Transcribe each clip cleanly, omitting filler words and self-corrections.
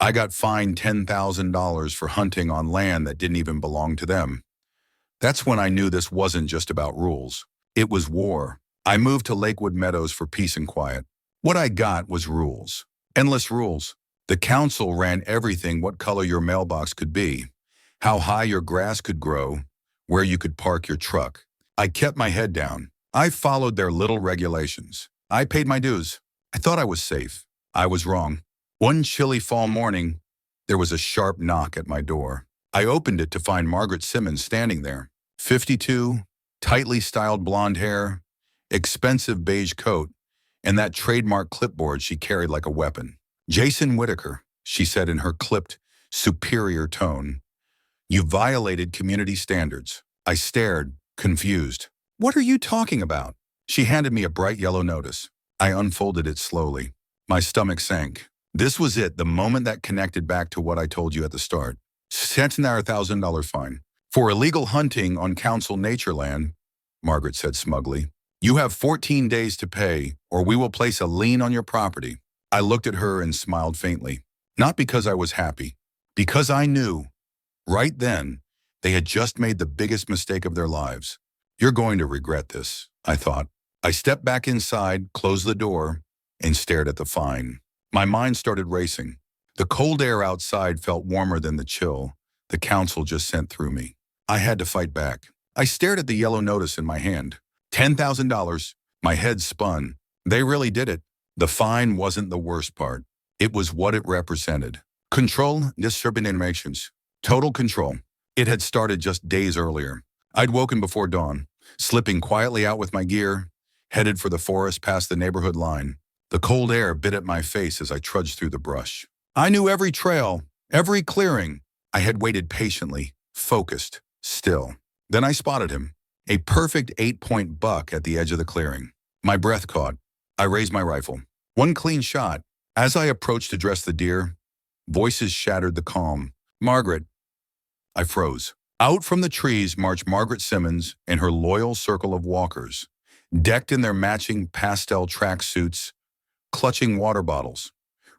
I got fined $10,000 for hunting on land that didn't even belong to them. That's when I knew this wasn't just about rules. It was war. I moved to Lakewood Meadows for peace and quiet. What I got was rules. Endless rules. The council ran everything: what color your mailbox could be, how high your grass could grow, where you could park your truck. I kept my head down. I followed their little regulations. I paid my dues. I thought I was safe. I was wrong. One chilly fall morning, there was a sharp knock at my door. I opened it to find Margaret Simmons standing there. 52, tightly styled blonde hair, expensive beige coat, and that trademark clipboard she carried like a weapon. "Jason Whitaker," she said in her clipped, superior tone. "You violated community standards." I stared, confused. "What are you talking about?" She handed me a bright yellow notice. I unfolded it slowly. My stomach sank. This was it, the moment that connected back to what I told you at the start. $1,000 fine. "For illegal hunting on council nature land," Margaret said smugly. "You have 14 days to pay, or we will place a lien on your property." I looked at her and smiled faintly. Not because I was happy, because I knew, right then, they had just made the biggest mistake of their lives. "You're going to regret this," I thought. I stepped back inside, closed the door, and stared at the fine. My mind started racing. The cold air outside felt warmer than the chill the council just sent through me. I had to fight back. I stared at the yellow notice in my hand. $10,000. My head spun. They really did it. The fine wasn't the worst part. It was what it represented. Control, disturbances. Total control. It had started just days earlier. I'd woken before dawn, slipping quietly out with my gear, headed for the forest past the neighborhood line. The cold air bit at my face as I trudged through the brush. I knew every trail, every clearing. I had waited patiently, focused, still. Then I spotted him, a perfect 8-point buck at the edge of the clearing. My breath caught. I raised my rifle. One clean shot. As I approached to dress the deer, voices shattered the calm. "Margaret." I froze. Out from the trees marched Margaret Simmons and her loyal circle of walkers, decked in their matching pastel tracksuits, clutching water bottles,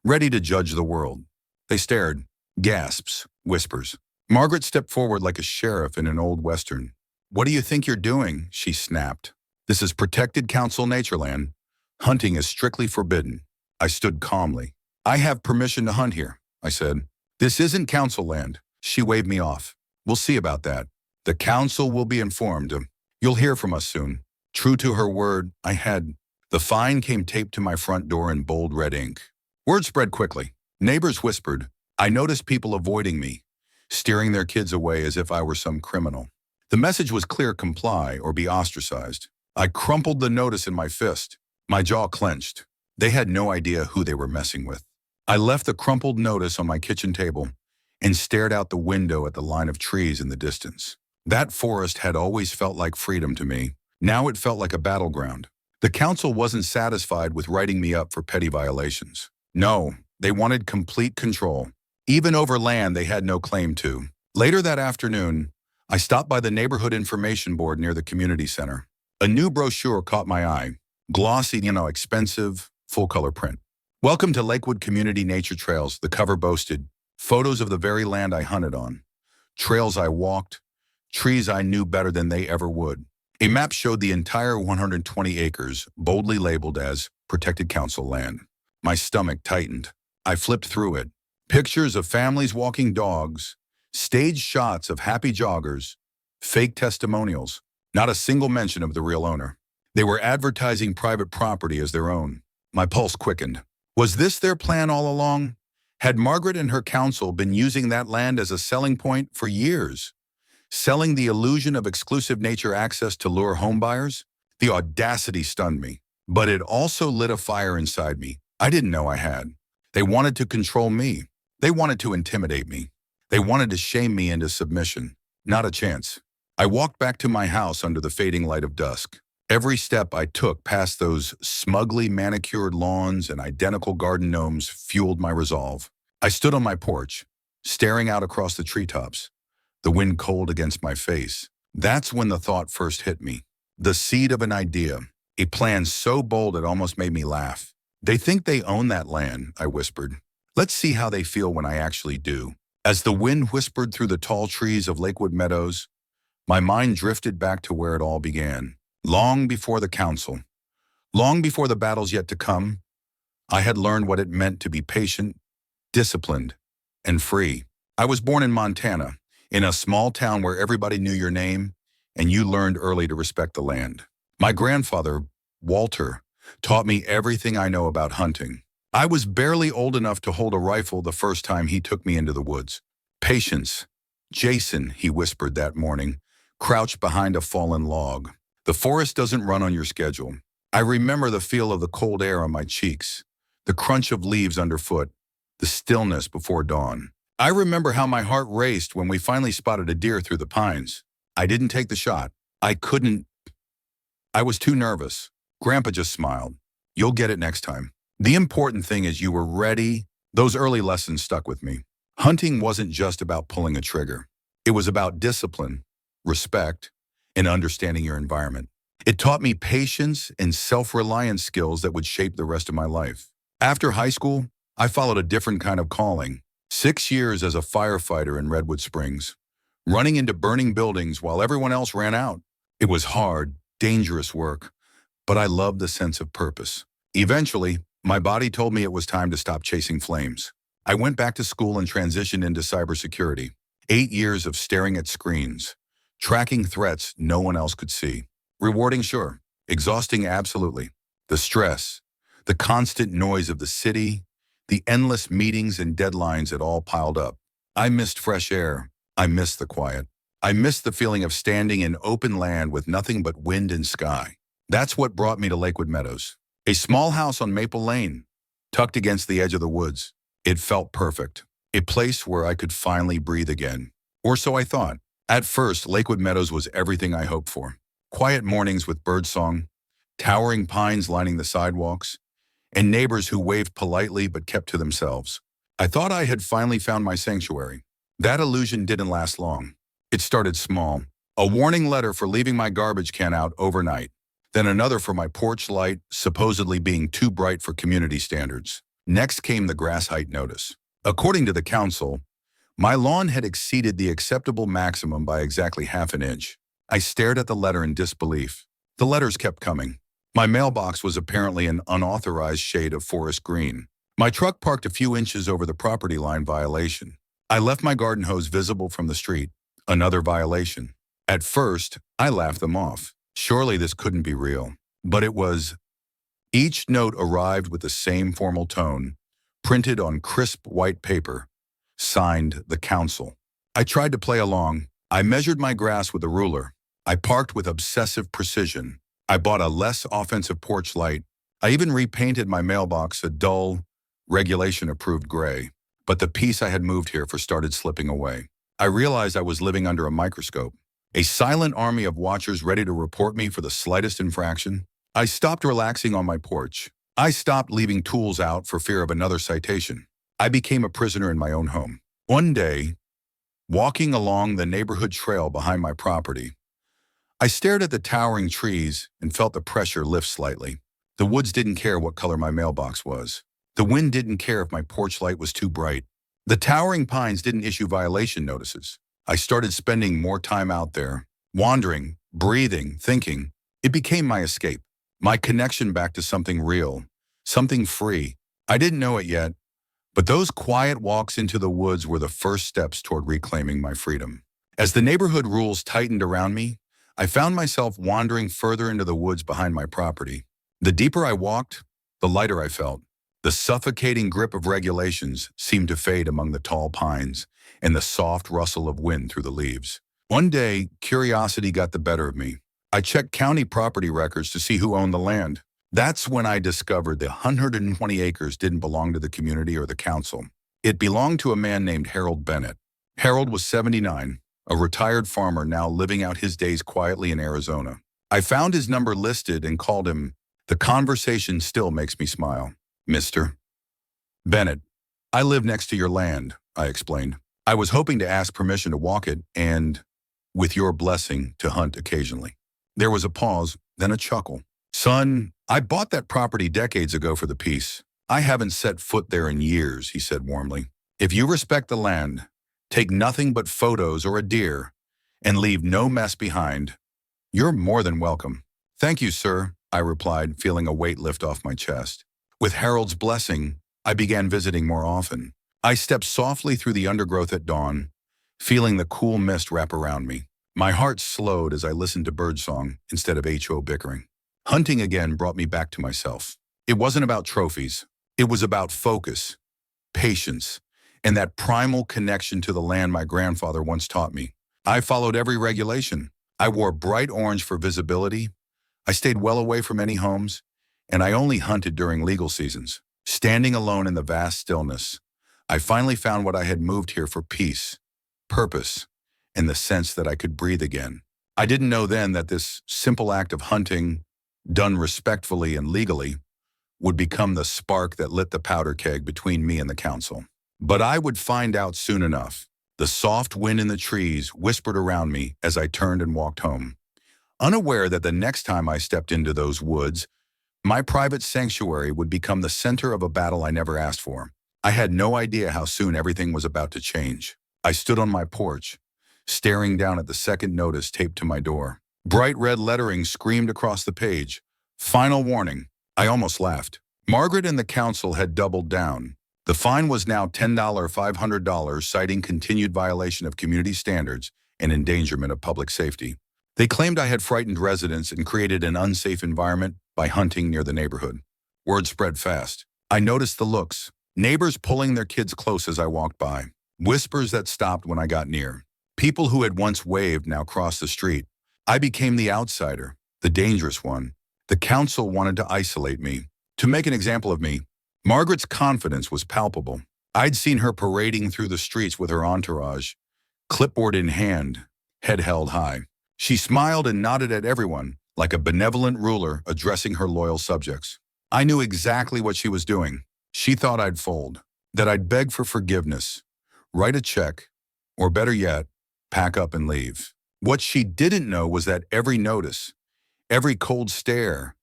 ready to judge the world. They stared, gasps, whispers. Margaret stepped forward like a sheriff in an old western. "What do you think you're doing?" she snapped. "This is protected council nature land. Hunting is strictly forbidden." I stood calmly. "I have permission to hunt here," I said. "This isn't council land." She waved me off. "We'll see about that. The council will be informed. You'll hear from us soon." True to her word, I had. The fine came taped to my front door in bold red ink. Word spread quickly. Neighbors whispered. I noticed people avoiding me, steering their kids away as if I were some criminal. The message was clear: comply or be ostracized. I crumpled the notice in my fist. My jaw clenched. They had no idea who they were messing with. I left the crumpled notice on my kitchen table and stared out the window at the line of trees in the distance. That forest had always felt like freedom to me. Now it felt like a battleground. The council wasn't satisfied with writing me up for petty violations. No, they wanted complete control, even over land they had no claim to. Later that afternoon, I stopped by the neighborhood information board near the community center. A new brochure caught my eye. Glossy, expensive, full-color print. "Welcome to Lakewood Community Nature Trails," the cover boasted. Photos of the very land I hunted on. Trails I walked. Trees I knew better than they ever would. A map showed the entire 120 acres, boldly labeled as protected council land. My stomach tightened. I flipped through it. Pictures of families walking dogs, staged shots of happy joggers, fake testimonials, not a single mention of the real owner. They were advertising private property as their own. My pulse quickened. Was this their plan all along? Had Margaret and her council been using that land as a selling point for years? Selling the illusion of exclusive nature access to lure homebuyers? The audacity stunned me, but it also lit a fire inside me I didn't know I had. They wanted to control me. They wanted to intimidate me. They wanted to shame me into submission. Not a chance. I walked back to my house under the fading light of dusk. Every step I took past those smugly manicured lawns and identical garden gnomes fueled my resolve. I stood on my porch, staring out across the treetops, the wind cold against my face. That's when the thought first hit me. The seed of an idea, a plan so bold it almost made me laugh. "They think they own that land," I whispered. Let's see how they feel when I actually do. As the wind whispered through the tall trees of Lakewood Meadows, my mind drifted back to where it all began. Long before the council, long before the battles yet to come, I had learned what it meant to be patient, disciplined, and free. I was born in Montana, in a small town where everybody knew your name, and you learned early to respect the land. My grandfather, Walter, taught me everything I know about hunting. I was barely old enough to hold a rifle the first time he took me into the woods. Patience. Jason, he whispered that morning, crouched behind a fallen log. The forest doesn't run on your schedule. I remember the feel of the cold air on my cheeks, the crunch of leaves underfoot, the stillness before dawn. I remember how my heart raced when we finally spotted a deer through the pines. I didn't take the shot. I couldn't. I was too nervous. Grandpa just smiled. You'll get it next time. The important thing is you were ready. Those early lessons stuck with me. Hunting wasn't just about pulling a trigger. It was about discipline, respect, and understanding your environment. It taught me patience and self-reliance skills that would shape the rest of my life. After high school, I followed a different kind of calling. 6 years as a firefighter in Redwood Springs, running into burning buildings while everyone else ran out. It was hard, dangerous work, but I loved the sense of purpose. Eventually, my body told me it was time to stop chasing flames. I went back to school and transitioned into cybersecurity. 8 years of staring at screens, tracking threats no one else could see. Rewarding, sure. Exhausting, absolutely. The stress, the constant noise of the city, the endless meetings and deadlines, it all piled up. I missed fresh air. I missed the quiet. I missed the feeling of standing in open land with nothing but wind and sky. That's what brought me to Lakewood Meadows, a small house on Maple Lane, tucked against the edge of the woods. It felt perfect, a place where I could finally breathe again. Or so I thought. At first, Lakewood Meadows was everything I hoped for. Quiet mornings with birdsong, towering pines lining the sidewalks, and neighbors who waved politely but kept to themselves. I thought I had finally found my sanctuary. That illusion didn't last long. It started small. A warning letter for leaving my garbage can out overnight. Then another for my porch light supposedly being too bright for community standards. Next came the grass height notice. According to the council, my lawn had exceeded the acceptable maximum by exactly half an inch. I stared at the letter in disbelief. The letters kept coming. My mailbox was apparently an unauthorized shade of forest green. My truck parked a few inches over the property line violation. I left my garden hose visible from the street. Another violation. At first, I laughed them off. Surely this couldn't be real. But it was. Each note arrived with the same formal tone, printed on crisp white paper, signed the council. I tried to play along. I measured my grass with a ruler. I parked with obsessive precision. I bought a less offensive porch light. I even repainted my mailbox a dull, regulation-approved gray. But the peace I had moved here for started slipping away. I realized I was living under a microscope, a silent army of watchers ready to report me for the slightest infraction. I stopped relaxing on my porch. I stopped leaving tools out for fear of another citation. I became a prisoner in my own home. One day, walking along the neighborhood trail behind my property, I stared at the towering trees and felt the pressure lift slightly. The woods didn't care what color my mailbox was. The wind didn't care if my porch light was too bright. The towering pines didn't issue violation notices. I started spending more time out there, wandering, breathing, thinking. It became my escape, my connection back to something real, something free. I didn't know it yet, but those quiet walks into the woods were the first steps toward reclaiming my freedom. As the neighborhood rules tightened around me, I found myself wandering further into the woods behind my property. The deeper I walked, the lighter I felt. The suffocating grip of regulations seemed to fade among the tall pines and the soft rustle of wind through the leaves. One day, curiosity got the better of me. I checked county property records to see who owned the land. That's when I discovered the 120 acres didn't belong to the community or the council. It belonged to a man named Harold Bennett. Harold was 79, a retired farmer now living out his days quietly in Arizona. I found his number listed and called him. The conversation still makes me smile. Mr. Bennett, I live next to your land, I explained. I was hoping to ask permission to walk it and, with your blessing, to hunt occasionally. There was a pause, then a chuckle. Son, I bought that property decades ago for the peace. I haven't set foot there in years, he said warmly. If you respect the land, take nothing but photos or a deer, and leave no mess behind, you're more than welcome. Thank you, sir, I replied, feeling a weight lift off my chest. With Harold's blessing, I began visiting more often. I stepped softly through the undergrowth at dawn, feeling the cool mist wrap around me. My heart slowed as I listened to birdsong instead of HO bickering. Hunting again brought me back to myself. It wasn't about trophies. It was about focus, patience, and that primal connection to the land my grandfather once taught me. I followed every regulation. I wore bright orange for visibility. I stayed well away from any homes, and I only hunted during legal seasons. Standing alone in the vast stillness, I finally found what I had moved here for: peace, purpose, and the sense that I could breathe again. I didn't know then that this simple act of hunting, done respectfully and legally, would become the spark that lit the powder keg between me and the council. But I would find out soon enough. The soft wind in the trees whispered around me as I turned and walked home, unaware that the next time I stepped into those woods, my private sanctuary would become the center of a battle I never asked for. I had no idea how soon everything was about to change. I stood on my porch, staring down at the second notice taped to my door. Bright red lettering screamed across the page. Final warning. I almost laughed. Margaret and the council had doubled down. The fine was now $10, $500, citing continued violation of community standards and endangerment of public safety. They claimed I had frightened residents and created an unsafe environment by hunting near the neighborhood. Word spread fast. I noticed the looks. Neighbors pulling their kids close as I walked by. Whispers that stopped when I got near. People who had once waved now crossed the street. I became the outsider, the dangerous one. The council wanted to isolate me, to make an example of me. Margaret's confidence was palpable. I'd seen her parading through the streets with her entourage, clipboard in hand, head held high. She smiled and nodded at everyone, like a benevolent ruler addressing her loyal subjects. I knew exactly what she was doing. She thought I'd fold, that I'd beg for forgiveness, write a check, or better yet, pack up and leave. What she didn't know was that every notice, every cold stare,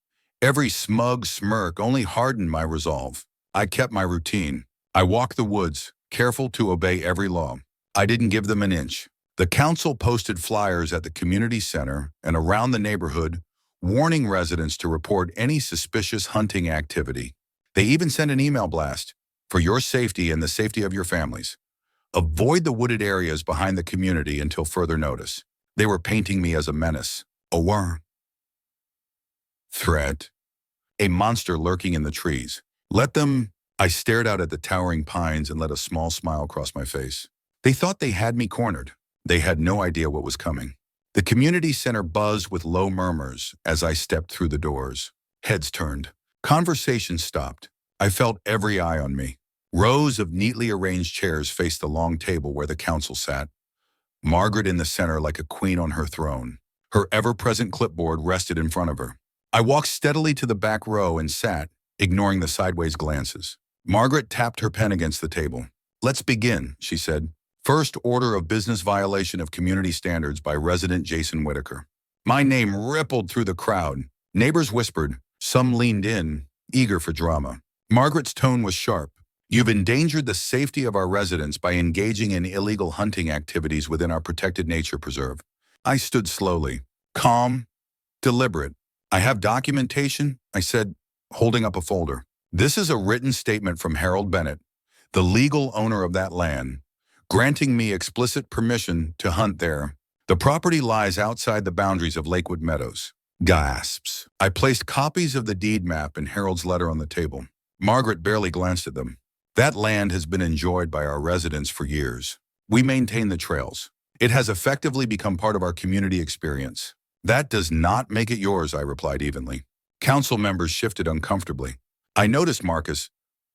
every smug smirk only hardened my resolve. I kept my routine. I walked the woods, careful to obey every law. I didn't give them an inch. The council posted flyers at the community center and around the neighborhood, warning residents to report any suspicious hunting activity. They even sent an email blast: for your safety and the safety of your families, avoid the wooded areas behind the community until further notice. They were painting me as a menace, a worm, threat, a monster lurking in the trees. Let them. I stared out at the towering pines and let a small smile cross my face. They thought they had me cornered. They had no idea what was coming. The community center buzzed with low murmurs as I stepped through the doors. Heads turned. Conversation stopped. I felt every eye on me. Rows of neatly arranged chairs faced the long table where the council sat. Margaret in the center like a queen on her throne. Her ever-present clipboard rested in front of her. I walked steadily to the back row and sat, ignoring the sideways glances. Margaret tapped her pen against the table. Let's begin, she said. First order of business violation of community standards by resident Jason Whitaker. My name rippled through the crowd. Neighbors whispered. Some leaned in, eager for drama. Margaret's tone was sharp. You've endangered the safety of our residents by engaging in illegal hunting activities within our protected nature preserve. I stood slowly, calm, deliberate. I have documentation, I said, holding up a folder. This is a written statement from Harold Bennett, the legal owner of that land, granting me explicit permission to hunt there. The property lies outside the boundaries of Lakewood Meadows. Gasps. I placed copies of the deed map and Harold's letter on the table. Margaret barely glanced at them. That land has been enjoyed by our residents for years. We maintain the trails. It has effectively become part of our community experience. That does not make it yours, I replied evenly. Council members shifted uncomfortably. I noticed Marcus,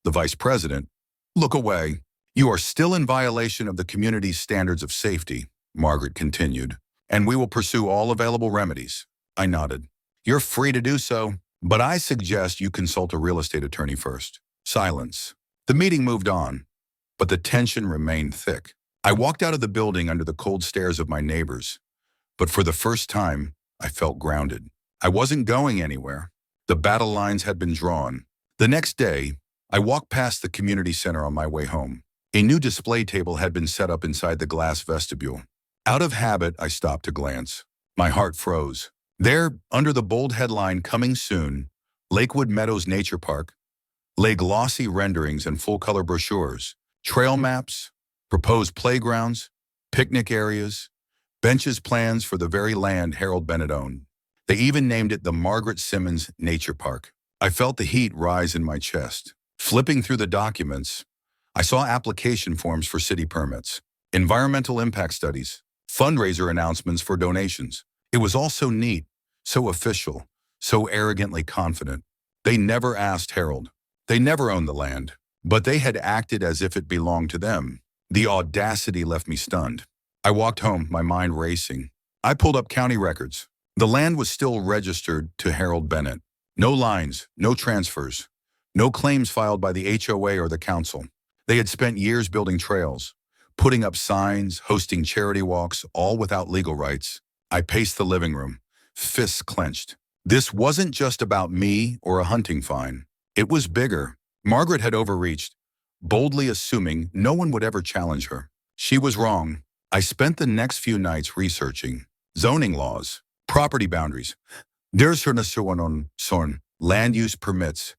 the vice president, look away. You are still in violation of the community's standards of safety, Margaret continued, and we will pursue all available remedies. I nodded. You're free to do so, but I suggest you consult a real estate attorney first. Silence. The meeting moved on, but the tension remained thick. I walked out of the building under the cold stares of my neighbors, but for the first time, I felt grounded. I wasn't going anywhere. The battle lines had been drawn. The next day, I walked past the community center on my way home. A new display table had been set up inside the glass vestibule. Out of habit, I stopped to glance. My heart froze. There, under the bold headline, "Coming Soon," Lakewood Meadows Nature Park, lay glossy renderings and full-color brochures, trail maps, proposed playgrounds, picnic areas, benches plans for the very land Harold Bennett owned. They even named it the Margaret Simmons Nature Park. I felt the heat rise in my chest. Flipping through the documents, I saw application forms for city permits, environmental impact studies, fundraiser announcements for donations. It was all so neat, so official, so arrogantly confident. They never asked Harold. They never owned the land, but they had acted as if it belonged to them. The audacity left me stunned. I walked home, my mind racing. I pulled up county records. The land was still registered to Harold Bennett. No lines, no transfers, no claims filed by the HOA or the council. They had spent years building trails, putting up signs, hosting charity walks, all without legal rights. I paced the living room, fists clenched. This wasn't just about me or a hunting fine. It was bigger. Margaret had overreached, boldly assuming no one would ever challenge her. She was wrong. I spent the next few nights researching zoning laws, property boundaries, land use permits,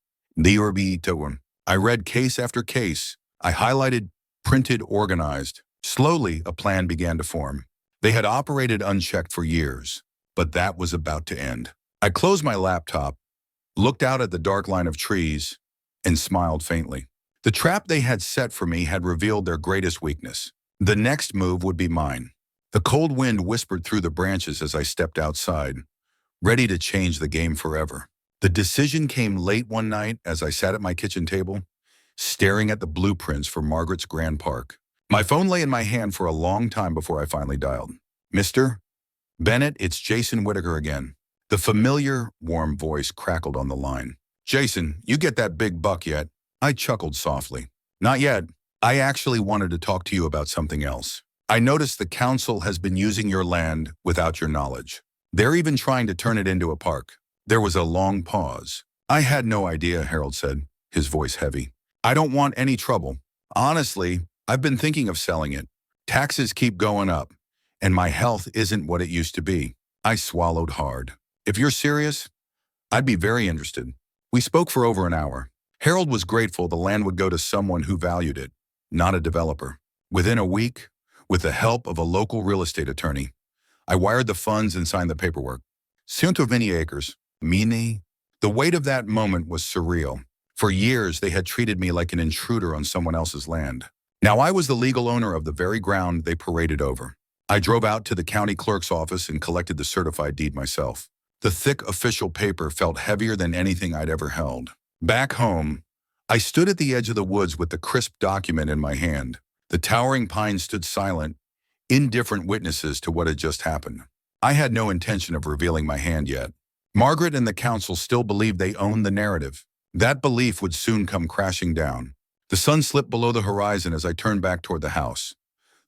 I read case after case. I highlighted, printed, organized. Slowly, a plan began to form. They had operated unchecked for years, but that was about to end. I closed my laptop, looked out at the dark line of trees, and smiled faintly. The trap they had set for me had revealed their greatest weakness. The next move would be mine. The cold wind whispered through the branches as I stepped outside, ready to change the game forever. The decision came late one night as I sat at my kitchen table, staring at the blueprints for Margaret's Grand Park. My phone lay in my hand for a long time before I finally dialed. "Mr. Bennett, it's Jason Whitaker again." The familiar, warm voice crackled on the line. "Jason, you get that big buck yet?" I chuckled softly. "Not yet. I actually wanted to talk to you about something else. I noticed the council has been using your land without your knowledge. They're even trying to turn it into a park." There was a long pause. "I had no idea," Harold said, his voice heavy. "I don't want any trouble. Honestly, I've been thinking of selling it. Taxes keep going up, and my health isn't what it used to be." I swallowed hard. "If you're serious, I'd be very interested." We spoke for over an hour. Harold was grateful the land would go to someone who valued it, not a developer. Within a week, with the help of a local real estate attorney, I wired the funds and signed the paperwork. 120 acres. Mini. The weight of that moment was surreal. For years, they had treated me like an intruder on someone else's land. Now I was the legal owner of the very ground they paraded over. I drove out to the county clerk's office and collected the certified deed myself. The thick official paper felt heavier than anything I'd ever held. Back home, I stood at the edge of the woods with the crisp document in my hand. The towering pines stood silent, indifferent witnesses to what had just happened. I had no intention of revealing my hand yet. Margaret and the council still believed they owned the narrative. That belief would soon come crashing down. The sun slipped below the horizon as I turned back toward the house,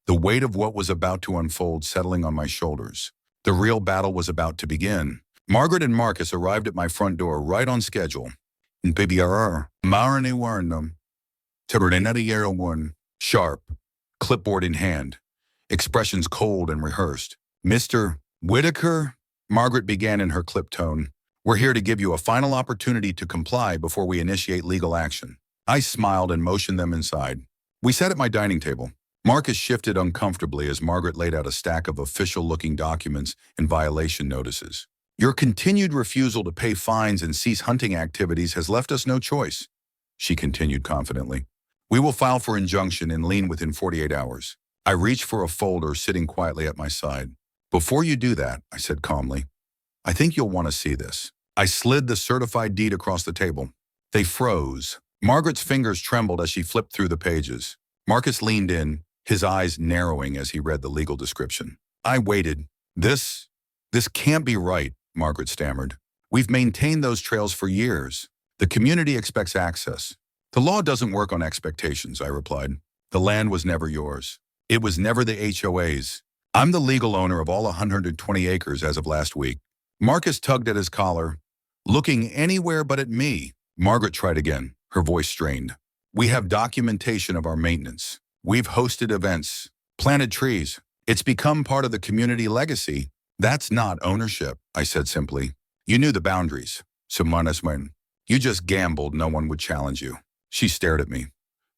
the weight of what was about to unfold settling on my shoulders. The real battle was about to begin. Margaret and Marcus arrived at my front door right on schedule. Sharp, clipboard in hand, expressions cold and rehearsed. "Mr. Whitaker," Margaret began in her clipped tone, "we're here to give you a final opportunity to comply before we initiate legal action." I smiled and motioned them inside. We sat at my dining table. Marcus shifted uncomfortably as Margaret laid out a stack of official-looking documents and violation notices. "Your continued refusal to pay fines and cease hunting activities has left us no choice," she continued confidently. "We will file for injunction and lien within 48 hours. I reached for a folder sitting quietly at my side. "Before you do that," I said calmly, "I think you'll want to see this." I slid the certified deed across the table. They froze. Margaret's fingers trembled as she flipped through the pages. Marcus leaned in, his eyes narrowing as he read the legal description. I waited. This can't be right," Margaret stammered. "We've maintained those trails for years. The community expects access." "The law doesn't work on expectations," I replied. "The land was never yours. It was never the HOA's. I'm the legal owner of all 120 acres as of last week." Marcus tugged at his collar, looking anywhere but at me. Margaret tried again. Her voice strained. We have documentation of our maintenance. We've hosted events, planted trees. It's become part of the community legacy. That's not ownership, I said simply. You knew the boundaries. Semanas when you just gambled no one would challenge you. She stared at me,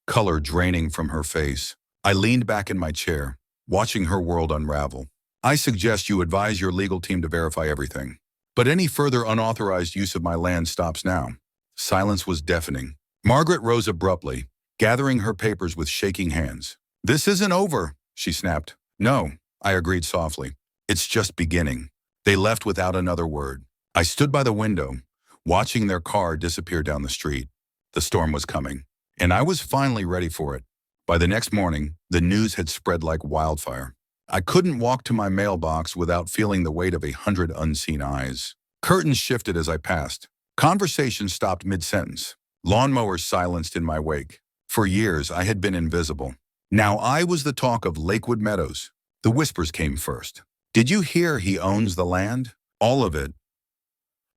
color draining from her face. I leaned back in my chair, watching her world unravel. I suggest you advise your legal team to verify everything. But any further unauthorized use of my land stops now. Silence was deafening. Margaret rose abruptly, gathering her papers with shaking hands. This isn't over, she snapped. No, I agreed softly. It's just beginning. They left without another word. I stood by the window, watching their car disappear down the street. The storm was coming, and I was finally ready for it. By the next morning, the news had spread like wildfire. I couldn't walk to my mailbox without feeling the weight of 100 unseen eyes. Curtains shifted as I passed. Conversation stopped mid-sentence. Lawnmowers silenced in my wake. For years, I had been invisible. Now I was the talk of Lakewood Meadows. The whispers came first. Did you hear he owns the land? All of it.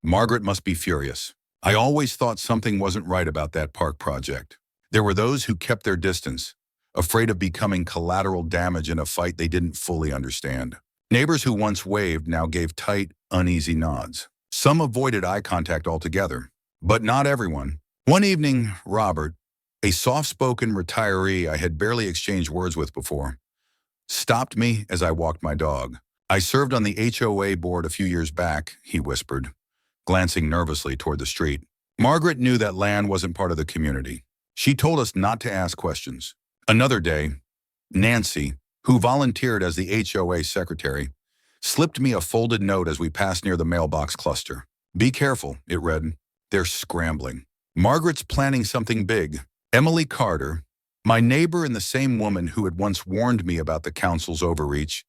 Margaret must be furious. I always thought something wasn't right about that park project. There were those who kept their distance, afraid of becoming collateral damage in a fight they didn't fully understand. Neighbors who once waved now gave tight, uneasy nods. Some avoided eye contact altogether, but not everyone. One evening, Robert, a soft-spoken retiree I had barely exchanged words with before, stopped me as I walked my dog. I served on the HOA board a few years back, he whispered, glancing nervously toward the street. Margaret knew that land wasn't part of the community. She told us not to ask questions. Another day, Nancy, who volunteered as the HOA secretary, slipped me a folded note as we passed near the mailbox cluster. Be careful, it read. They're scrambling. Margaret's planning something big. Emily Carter, my neighbor and the same woman who had once warned me about the council's overreach,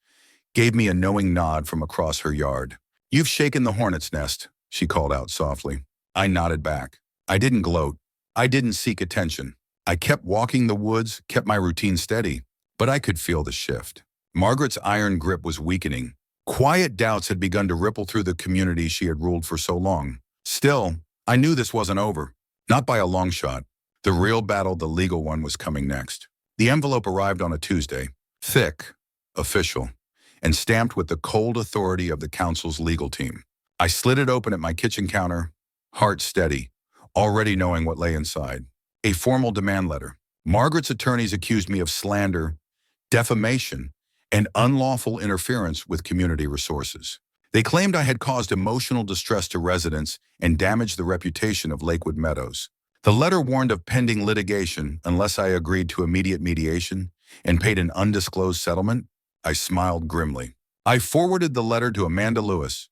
gave me a knowing nod from across her yard. You've shaken the hornet's nest, she called out softly. I nodded back. I didn't gloat. I didn't seek attention. I kept walking the woods, kept my routine steady, but I could feel the shift. Margaret's iron grip was weakening. Quiet doubts had begun to ripple through the community she had ruled for so long. Still, I knew this wasn't over. Not by a long shot. The real battle, the legal one, was coming next. The envelope arrived on a Tuesday, thick, official, and stamped with the cold authority of the council's legal team. I slid it open at my kitchen counter, heart steady, already knowing what lay inside. A formal demand letter. Margaret's attorneys accused me of slander, defamation, and unlawful interference with community resources. They claimed I had caused emotional distress to residents and damaged the reputation of Lakewood Meadows. The letter warned of pending litigation unless I agreed to immediate mediation and paid an undisclosed settlement. I smiled grimly. I forwarded the letter to Amanda Lewis,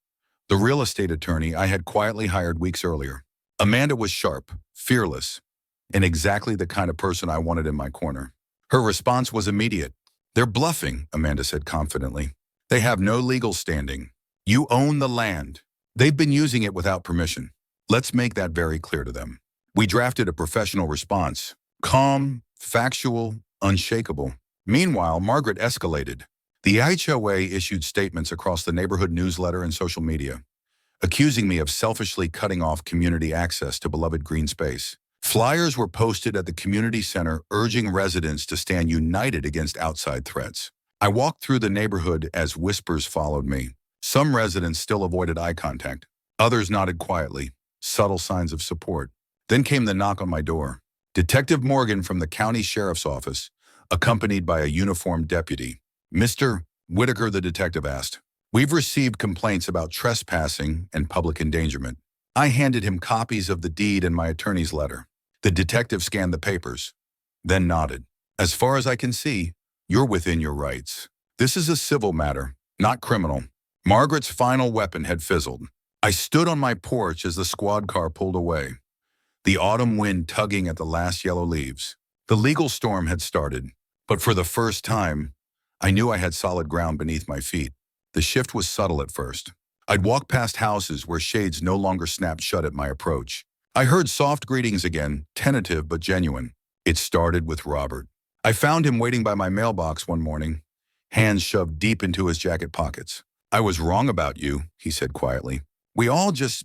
the real estate attorney I had quietly hired weeks earlier. Amanda was sharp, fearless, and exactly the kind of person I wanted in my corner. Her response was immediate. They're bluffing, Amanda said confidently. They have no legal standing. You own the land. They've been using it without permission. Let's make that very clear to them. We drafted a professional response. Calm, factual, unshakable. Meanwhile, Margaret escalated. The HOA issued statements across the neighborhood newsletter and social media, accusing me of selfishly cutting off community access to beloved green space. Flyers were posted at the community center urging residents to stand united against outside threats. I walked through the neighborhood as whispers followed me. Some residents still avoided eye contact. Others nodded quietly, subtle signs of support. Then came the knock on my door. Detective Morgan from the county sheriff's office, accompanied by a uniformed deputy. Mr. Whitaker, the detective asked. We've received complaints about trespassing and public endangerment. I handed him copies of the deed and my attorney's letter. The detective scanned the papers, then nodded. As far as I can see, you're within your rights. This is a civil matter, not criminal. Margaret's final weapon had fizzled. I stood on my porch as the squad car pulled away, the autumn wind tugging at the last yellow leaves. The legal storm had started, but for the first time, I knew I had solid ground beneath my feet. The shift was subtle at first. I'd walk past houses where shades no longer snapped shut at my approach. I heard soft greetings again, tentative but genuine. It started with Robert. I found him waiting by my mailbox one morning, hands shoved deep into his jacket pockets. I was wrong about you, he said quietly. We all just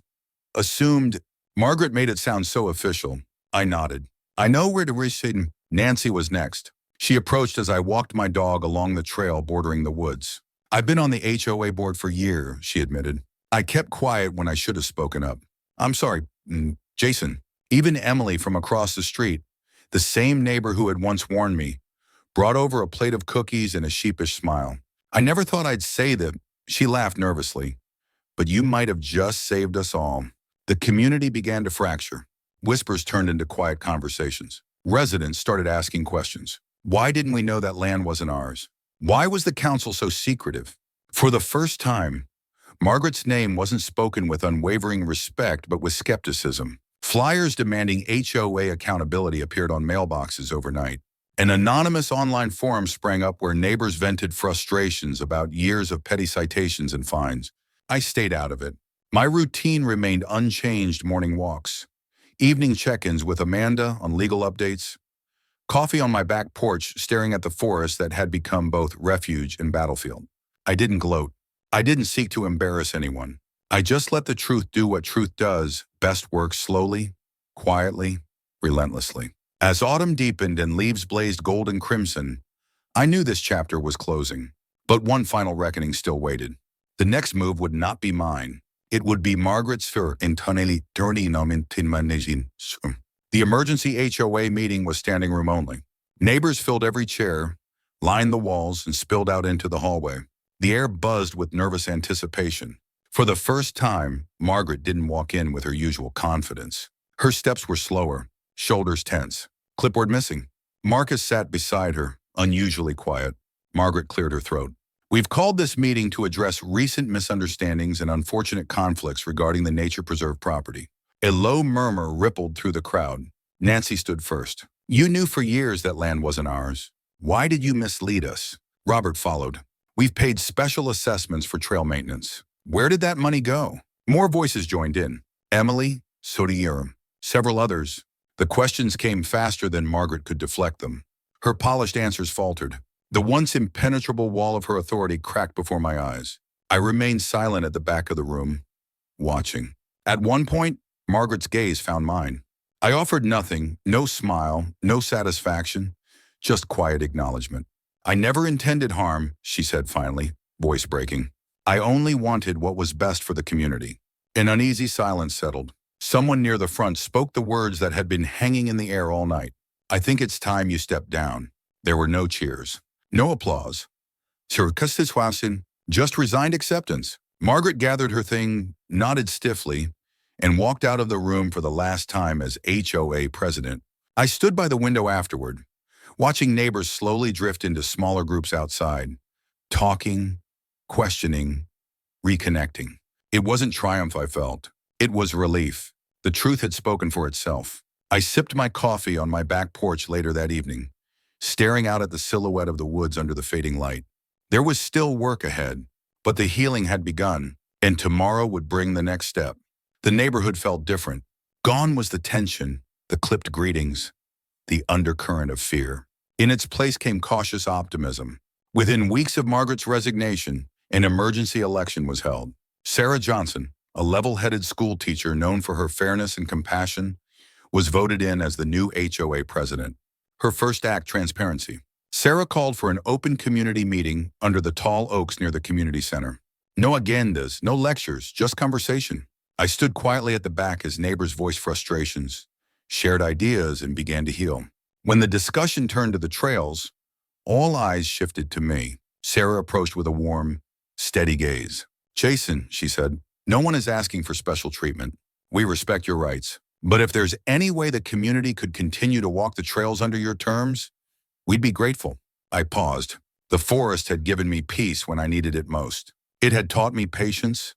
assumed. Margaret made it sound so official. I nodded. I know where to reach. Nancy was next. She approached as I walked my dog along the trail bordering the woods. I've been on the HOA board for years, she admitted. I kept quiet when I should have spoken up. I'm sorry, Jason. Even Emily from across the street, the same neighbor who had once warned me, brought over a plate of cookies and a sheepish smile. I never thought I'd say that. She laughed nervously. But you might have just saved us all. The community began to fracture. Whispers turned into quiet conversations. Residents started asking questions. Why didn't we know that land wasn't ours? Why was the council so secretive? For the first time, Margaret's name wasn't spoken with unwavering respect but with skepticism. Flyers demanding HOA accountability appeared on mailboxes overnight. An anonymous online forum sprang up where neighbors vented frustrations about years of petty citations and fines. I stayed out of it. My routine remained unchanged: morning walks, evening check-ins with Amanda on legal updates, coffee on my back porch staring at the forest that had become both refuge and battlefield. I didn't gloat. I didn't seek to embarrass anyone. I just let the truth do what truth does best: work slowly, quietly, relentlessly. As autumn deepened and leaves blazed gold and crimson, I knew this chapter was closing. But one final reckoning still waited. The next move would not be mine. It would be Margaret's. The emergency HOA meeting was standing room only. Neighbors filled every chair, lined the walls, and spilled out into the hallway. The air buzzed with nervous anticipation. For the first time, Margaret didn't walk in with her usual confidence. Her steps were slower, shoulders tense, clipboard missing. Marcus sat beside her, unusually quiet. Margaret cleared her throat. We've called this meeting to address recent misunderstandings and unfortunate conflicts regarding the nature preserve property. A low murmur rippled through the crowd. Nancy stood first. You knew for years that land wasn't ours. Why did you mislead us? Robert followed. We've paid special assessments for trail maintenance. Where did that money go? More voices joined in. Emily, Sodirum, several others. The questions came faster than Margaret could deflect them. Her polished answers faltered. The once impenetrable wall of her authority cracked before my eyes. I remained silent at the back of the room, watching. At one point, Margaret's gaze found mine. I offered nothing, no smile, no satisfaction, just quiet acknowledgement. I never intended harm, she said finally, voice breaking. I only wanted what was best for the community. An uneasy silence settled. Someone near the front spoke the words that had been hanging in the air all night. I think it's time you stepped down. There were no cheers. No applause. Just resigned acceptance. Margaret gathered her thing, nodded stiffly, and walked out of the room for the last time as HOA president. I stood by the window afterward, watching neighbors slowly drift into smaller groups outside, talking, questioning, reconnecting. It wasn't triumph I felt. It was relief. The truth had spoken for itself. I sipped my coffee on my back porch later that evening, staring out at the silhouette of the woods under the fading light. There was still work ahead, but the healing had begun, and tomorrow would bring the next step. The neighborhood felt different. Gone was the tension, the clipped greetings, the undercurrent of fear. In its place came cautious optimism. Within weeks of Margaret's resignation, an emergency election was held. Sarah Johnson, a level-headed school teacher known for her fairness and compassion, was voted in as the new HOA president. Her first act: transparency. Sarah called for an open community meeting under the tall oaks near the community center. No agendas, no lectures, just conversation. I stood quietly at the back as neighbors voiced frustrations, shared ideas, and began to heal. When the discussion turned to the trails, all eyes shifted to me. Sarah approached with a warm, steady gaze. Jason, she said, no one is asking for special treatment. We respect your rights. But if there's any way the community could continue to walk the trails under your terms, we'd be grateful. I paused. The forest had given me peace when I needed it most. It had taught me patience,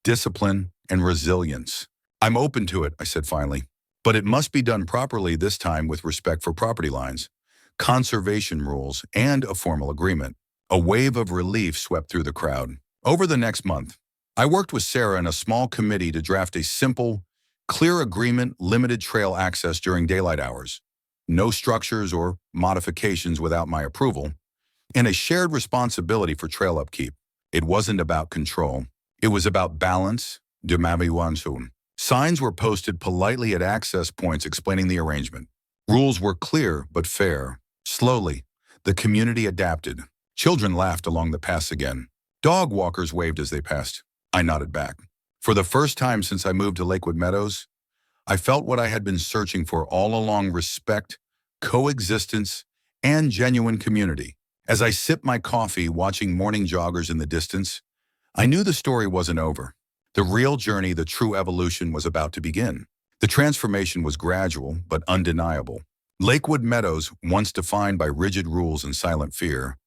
discipline, and resilience. I'm open to it, I said finally. But it must be done properly, this time with respect for property lines, conservation rules, and a formal agreement. A wave of relief swept through the crowd. Over the next month, I worked with Sarah in a small committee to draft a simple, clear agreement: limited trail access during daylight hours, no structures or modifications without my approval, and a shared responsibility for trail upkeep. It wasn't about control. It was about balance. Signs were posted politely at access points explaining the arrangement. Rules were clear but fair. Slowly, the community adapted. Children laughed along the paths again. Dog walkers waved as they passed. I nodded back. For the first time since I moved to Lakewood Meadows, I felt what I had been searching for all along: respect, coexistence, and genuine community. As I sipped my coffee, watching morning joggers in the distance, I knew the story wasn't over. The real journey, the true evolution, was about to begin. The transformation was gradual but undeniable. Lakewood Meadows, once defined by rigid rules and silent fear,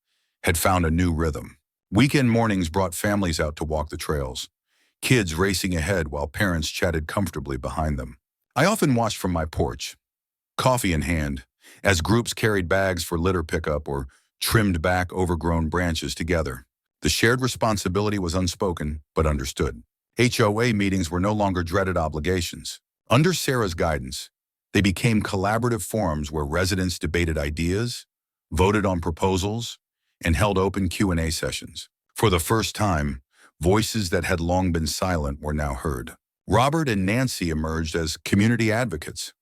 had found a new rhythm. Weekend mornings brought families out to walk the trails, kids racing ahead while parents chatted comfortably behind them. I often watched from my porch, coffee in hand, as groups carried bags for litter pickup or trimmed back overgrown branches together. The shared responsibility was unspoken but understood. HOA meetings were no longer dreaded obligations. Under Sarah's guidance, they became collaborative forums where residents debated ideas, voted on proposals, and held open Q&A sessions. For the first time, voices that had long been silent were now heard. Robert and Nancy emerged as community advocates,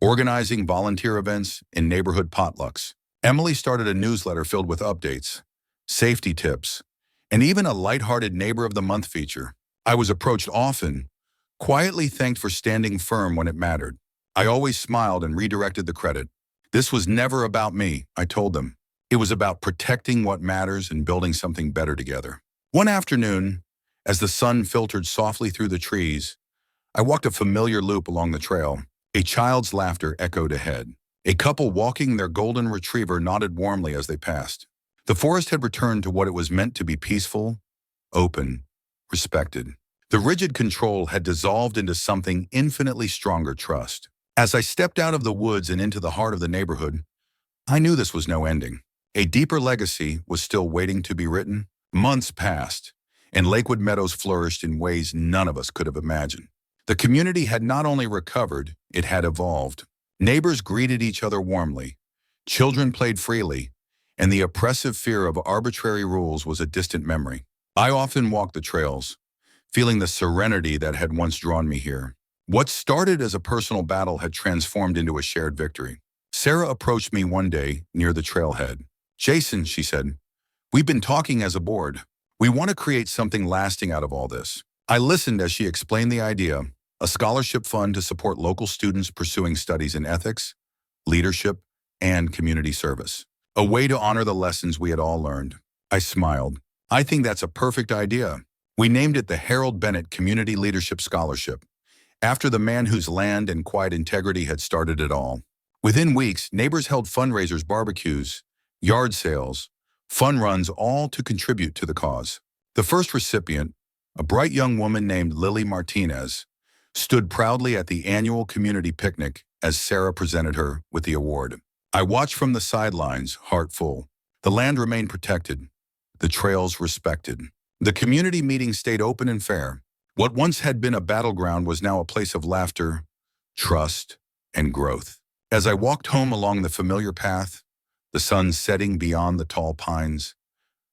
organizing volunteer events and neighborhood potlucks. Emily started a newsletter filled with updates, safety tips, and even a lighthearted Neighbor of the Month feature. I was approached often, quietly thanked for standing firm when it mattered. I always smiled and redirected the credit. This was never about me, I told them. It was about protecting what matters and building something better together. One afternoon, as the sun filtered softly through the trees, I walked a familiar loop along the trail. A child's laughter echoed ahead. A couple walking their golden retriever nodded warmly as they passed. The forest had returned to what it was meant to be: peaceful, open, respected. The rigid control had dissolved into something infinitely stronger: trust. As I stepped out of the woods and into the heart of the neighborhood, I knew this was no ending. A deeper legacy was still waiting to be written. Months passed, and Lakewood Meadows flourished in ways none of us could have imagined. The community had not only recovered, it had evolved. Neighbors greeted each other warmly, children played freely, and the oppressive fear of arbitrary rules was a distant memory. I often walked the trails, feeling the serenity that had once drawn me here. What started as a personal battle had transformed into a shared victory. Sarah approached me one day near the trailhead. "Jason," she said, "we've been talking as a board. We want to create something lasting out of all this." I listened as she explained the idea: a scholarship fund to support local students pursuing studies in ethics, leadership, and community service. A way to honor the lessons we had all learned. I smiled. "I think that's a perfect idea." We named it the Harold Bennett Community Leadership Scholarship, after the man whose land and quiet integrity had started it all. Within weeks, neighbors held fundraisers, barbecues, yard sales, fun runs, all to contribute to the cause. The first recipient, a bright young woman named Lily Martinez, stood proudly at the annual community picnic as Sarah presented her with the award. I watched from the sidelines, heart full. The land remained protected, the trails respected. The community meeting stayed open and fair. What once had been a battleground was now a place of laughter, trust, and growth. As I walked home along the familiar path, the sun setting beyond the tall pines,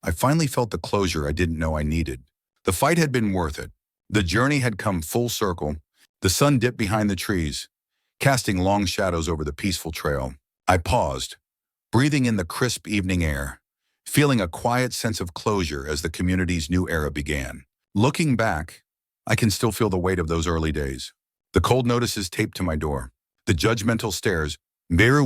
I finally felt the closure I didn't know I needed. The fight had been worth it. The journey had come full circle. The sun dipped behind the trees, casting long shadows over the peaceful trail. I paused, breathing in the crisp evening air, feeling a quiet sense of closure as the community's new era began. Looking back, I can still feel the weight of those early days. The cold notices taped to my door, the judgmental stares, the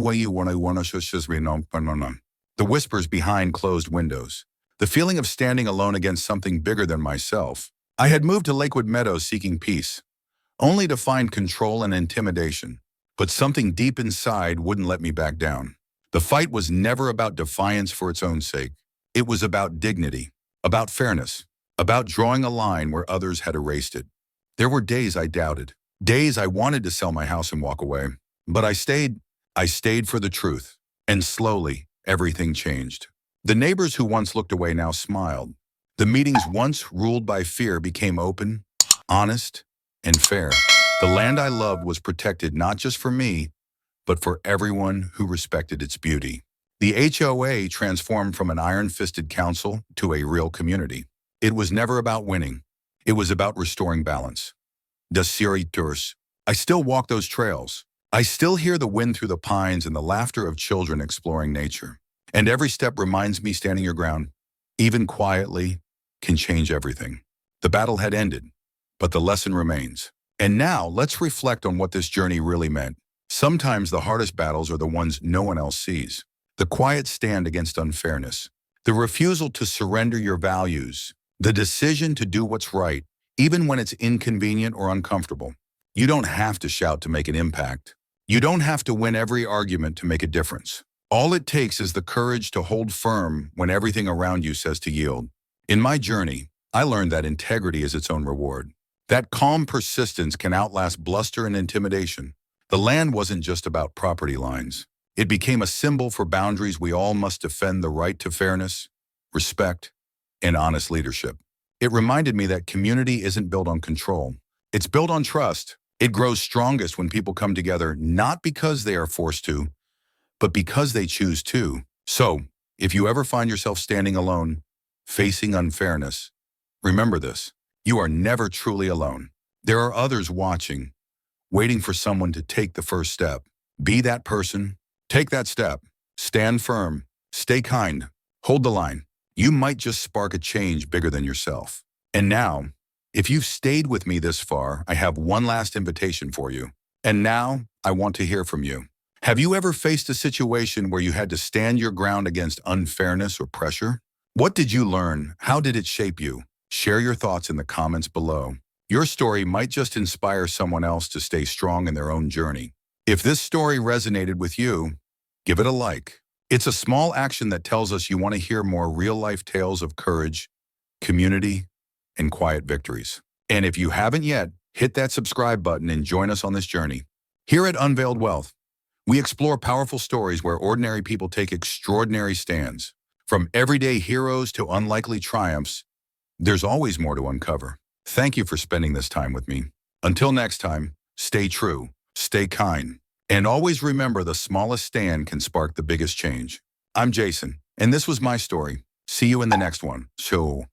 whispers behind closed windows, the feeling of standing alone against something bigger than myself. I had moved to Lakewood Meadows seeking peace, only to find control and intimidation. But something deep inside wouldn't let me back down. The fight was never about defiance for its own sake. It was about dignity, about fairness, about drawing a line where others had erased it. There were days I doubted, days I wanted to sell my house and walk away. But I stayed for the truth. And slowly, everything changed. The neighbors who once looked away now smiled. The meetings once ruled by fear became open, honest, and fair. The land I loved was protected not just for me, but for everyone who respected its beauty. The HOA transformed from an iron-fisted council to a real community. It was never about winning. It was about restoring balance. Desiritus. I still walk those trails. I still hear the wind through the pines and the laughter of children exploring nature. And every step reminds me standing your ground, even quietly, can change everything. The battle had ended, but the lesson remains. And now let's reflect on what this journey really meant. Sometimes the hardest battles are the ones no one else sees. The quiet stand against unfairness, the refusal to surrender your values, the decision to do what's right, even when it's inconvenient or uncomfortable. You don't have to shout to make an impact. You don't have to win every argument to make a difference. All it takes is the courage to hold firm when everything around you says to yield. In my journey, I learned that integrity is its own reward. That calm persistence can outlast bluster and intimidation. The land wasn't just about property lines. It became a symbol for boundaries we all must defend: the right to fairness, respect, and honest leadership. It reminded me that community isn't built on control. It's built on trust. It grows strongest when people come together, not because they are forced to, but because they choose to. So, if you ever find yourself standing alone, facing unfairness, remember this: you are never truly alone. There are others watching, waiting for someone to take the first step. Be that person. Take that step. Stand firm. Stay kind. Hold the line. You might just spark a change bigger than yourself. And now, if you've stayed with me this far, I have one last invitation for you. And now, I want to hear from you. Have you ever faced a situation where you had to stand your ground against unfairness or pressure? What did you learn? How did it shape you? Share your thoughts in the comments below. Your story might just inspire someone else to stay strong in their own journey. If this story resonated with you, give it a like. It's a small action that tells us you want to hear more real-life tales of courage, community, and quiet victories. And if you haven't yet, hit that subscribe button and join us on this journey. Here at Unveiled Wealth, we explore powerful stories where ordinary people take extraordinary stands. From everyday heroes to unlikely triumphs, there's always more to uncover. Thank you for spending this time with me. Until next time, stay true, stay kind, and always remember the smallest stand can spark the biggest change. I'm Jason, and this was my story. See you in the next one. So.